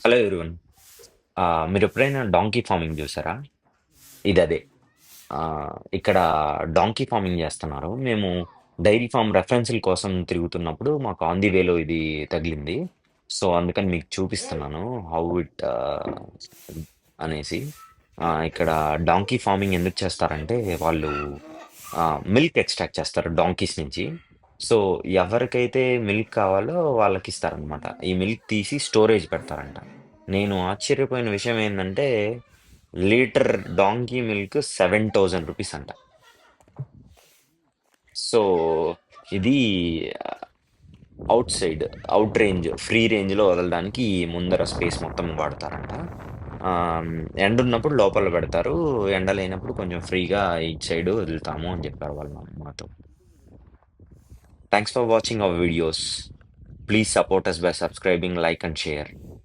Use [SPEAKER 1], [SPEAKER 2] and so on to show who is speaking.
[SPEAKER 1] Hello everyone. మీరెప్పుడైనా donkey farming జూసారా? ఇదదే. ఇక్కడ డాంకీ ఫార్మింగ్ జేస్తున్నారు. మేము డైరీ ఫార్మ్ రెఫరెన్సుల కోసం తిరుగుతున్నప్పుడు మాకు ఆన్ ది వేలో ఇది తగిలింది. సో, అందుకని మీకు చూపిస్తున్నాను. హౌ ఇట్ అనేసి. ఇక్కడ డాంకీ ఫార్మింగ్ ఎందుకు చేస్తారంటే వాళ్ళు మిల్క్ ఎక్స్ట్రాక్ట్ చేస్తారు డాంకీస్ నుంచి. సో, ఎవరికైతే మిల్క్ కావాలో వాళ్ళకిస్తారనమాట. ఈ మిల్క్ తీసి స్టోరేజ్ పెడతారంట. నేను ఆశ్చర్యపోయిన విషయం ఏందంటే, లీటర్ డాంకీ మిల్క్ రూ. 7,000 అంట. సో, ఇది out side, out range, free రేంజ్‌లో వదలడానికి ఈ ముందర స్పేస్ మొత్తం వాడతారంట. ఎండున్నప్పుడు లోపల పెడతారు. ఎండ లేనప్పుడు కొంచెం ఫ్రీగా ఇటు సైడ్ వదులుతాము అని చెప్పారు వాళ్ళు మాతో. Thanks for watching our videos. Please support us by subscribing, like, and share.